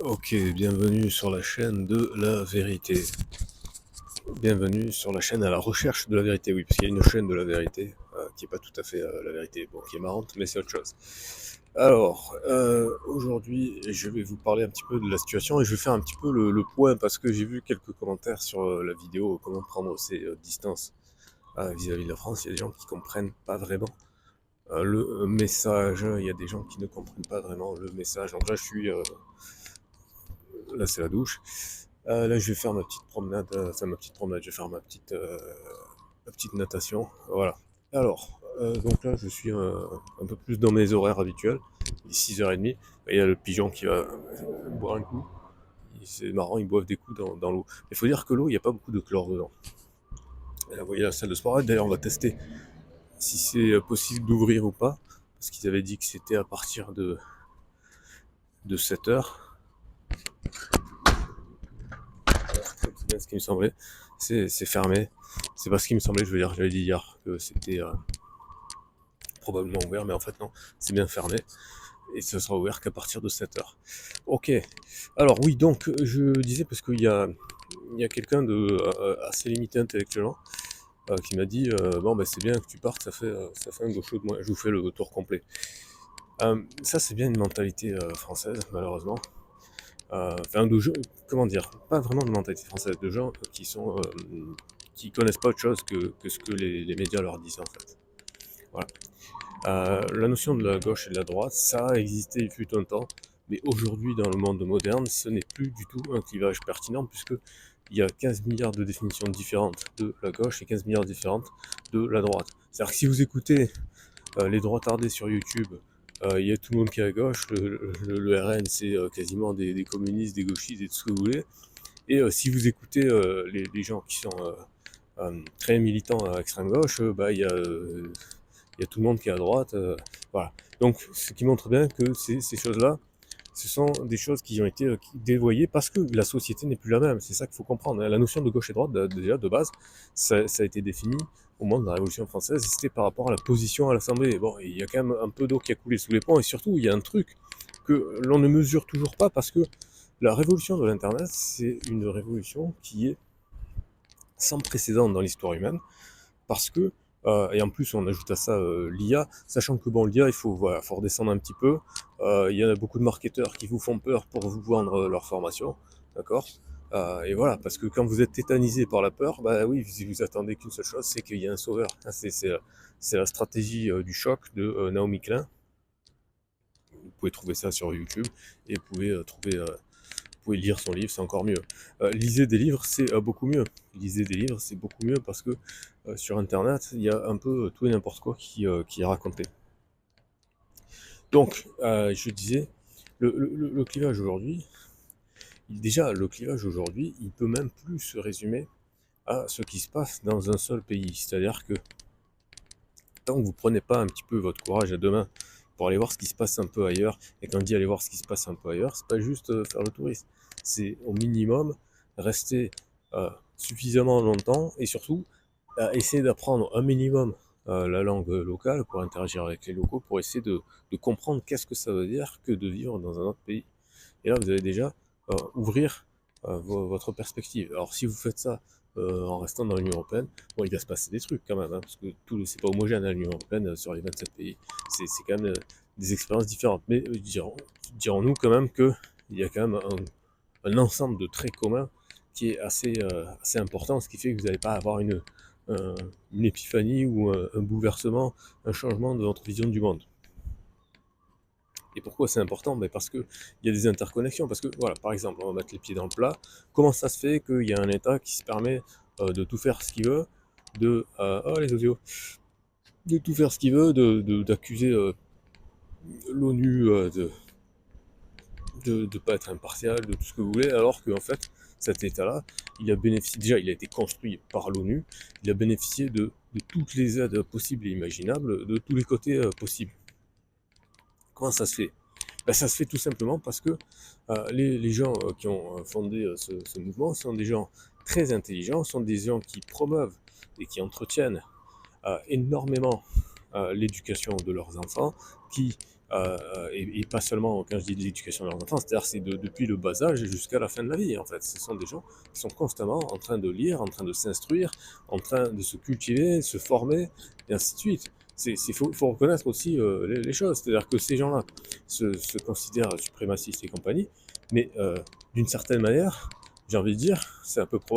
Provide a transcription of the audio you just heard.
Ok, bienvenue sur la chaîne de la vérité. Bienvenue sur la chaîne à la recherche de la vérité. Oui, parce qu'il y a une chaîne de la vérité qui est pas tout à fait la vérité, bon, qui est marrante, mais c'est autre chose. Alors, aujourd'hui, je vais vous parler un petit peu de la situation et je vais faire un petit peu le point parce que j'ai vu quelques commentaires sur la vidéo comment prendre ses distances vis-à-vis de la France. Il y a des gens qui comprennent pas vraiment le message. Il y a des gens qui ne comprennent pas vraiment le message. Donc là, là, c'est la douche. Là, je vais faire ma petite promenade, je vais faire ma petite natation. Voilà. Alors, donc là, je suis un peu plus dans mes horaires habituels. Il est 6h30. Et il y a le pigeon qui va boire un coup. C'est marrant, ils boivent des coups dans l'eau. Il faut dire que l'eau, il n'y a pas beaucoup de chlore dedans. Et là, vous voyez la salle de sport. D'ailleurs, on va tester si c'est possible d'ouvrir ou pas. Parce qu'ils avaient dit que c'était à partir de 7h. C'est bien ce qui me semblait. C'est fermé. C'est pas ce qui me semblait, je veux dire, j'avais dit hier que c'était probablement ouvert, mais en fait non, c'est bien fermé. Et ce sera ouvert qu'à partir de 7h. Ok. Alors oui, donc je disais parce qu'il y a quelqu'un de assez limité intellectuellement qui m'a dit bon ben c'est bien que tu partes, ça fait un gaucho de moi, je vous fais le tour complet. Ça c'est bien une mentalité française, malheureusement. Enfin comment dire, pas vraiment de mentalité française, de gens qui connaissent pas autre chose que ce que les médias leur disent en fait. Voilà. La notion de la gauche et de la droite, ça a existé il fut un temps, mais aujourd'hui dans le monde moderne, ce n'est plus du tout un clivage pertinent puisque il y a 15 milliards de définitions différentes de la gauche et 15 milliards différentes de la droite. C'est-à-dire que si vous écoutez les droitardés sur YouTube, il y a tout le monde qui est à gauche, le RN c'est quasiment des communistes, des gauchistes et tout ce que vous voulez. Et si vous écoutez les gens qui sont très militants à extrême gauche, bah il y a tout le monde qui est à droite. Voilà. Donc, ce qui montre bien que ces choses-là, ce sont des choses qui ont été dévoyées parce que la société n'est plus la même. C'est ça qu'il faut comprendre. La notion de gauche et droite, déjà, de base, ça a été défini au moment de la Révolution française, et c'était par rapport à la position à l'Assemblée. Bon, il y a quand même un peu d'eau qui a coulé sous les ponts, et surtout, il y a un truc que l'on ne mesure toujours pas parce que la révolution de l'Internet, c'est une révolution qui est sans précédent dans l'histoire humaine, parce que et en plus on ajoute à ça l'IA, sachant que bon l'IA voilà, faut redescendre un petit peu. Il y en a beaucoup de marketeurs qui vous font peur pour vous vendre leur formation, d'accord. Et voilà, parce que quand vous êtes tétanisé par la peur, bah oui, si vous attendez qu'une seule chose, c'est qu'il y a un sauveur. C'est la stratégie du choc de Naomi Klein. Vous pouvez trouver ça sur YouTube et vous pouvez lire son livre, c'est encore mieux. Lisez des livres, c'est beaucoup mieux. Lisez des livres, c'est beaucoup mieux parce que sur Internet, il y a un peu tout et n'importe quoi qui est raconté. Donc, je disais, le clivage aujourd'hui, déjà, le clivage aujourd'hui, il peut même plus se résumer à ce qui se passe dans un seul pays. C'est-à-dire que tant que vous prenez pas un petit peu votre courage à deux mains pour aller voir ce qui se passe un peu ailleurs, et quand on dit aller voir ce qui se passe un peu ailleurs, c'est pas juste faire le touriste, c'est au minimum rester suffisamment longtemps et surtout essayer d'apprendre un minimum la langue locale pour interagir avec les locaux, pour essayer de comprendre qu'est-ce que ça veut dire que de vivre dans un autre pays. Et là, vous allez déjà ouvrir votre perspective. Alors, si vous faites ça en restant dans l'Union Européenne, bon, il va se passer des trucs quand même, hein, parce que c'est pas homogène à l'Union Européenne sur les 27 pays. C'est quand même des expériences différentes. Mais dirons-nous quand même qu'il y a quand même un ensemble de traits communs qui est assez important, ce qui fait que vous n'allez pas avoir une épiphanie ou un bouleversement, un changement de votre vision du monde. Et pourquoi c'est important? Ben parce qu'il y a des interconnexions. Parce que, voilà, par exemple, on va mettre les pieds dans le plat. Comment ça se fait qu'il y a un État qui se permet de tout faire ce qu'il veut, oh les audios, de tout faire ce qu'il veut, d'accuser l'ONU de pas être impartial, de tout ce que vous voulez, alors qu'en fait, cet État-là, il a bénéficié, déjà, il a été construit par l'ONU, il a bénéficié de toutes les aides possibles et imaginables, de tous les côtés possibles. Comment ça se fait? Ben, ça se fait tout simplement parce que les gens qui ont fondé ce mouvement sont des gens très intelligents, sont des gens qui promeuvent et qui entretiennent énormément l'éducation de leurs enfants, qui et pas seulement quand je dis de l'éducation de leurs enfants, c'est-à-dire c'est depuis le bas âge jusqu'à la fin de la vie en fait. Ce sont des gens qui sont constamment en train de lire, en train de s'instruire, en train de se cultiver, se former, et ainsi de suite. Faut reconnaître aussi les choses, c'est-à-dire que ces gens-là se considèrent suprémacistes et compagnie, mais d'une certaine manière, j'ai envie de dire, c'est un peu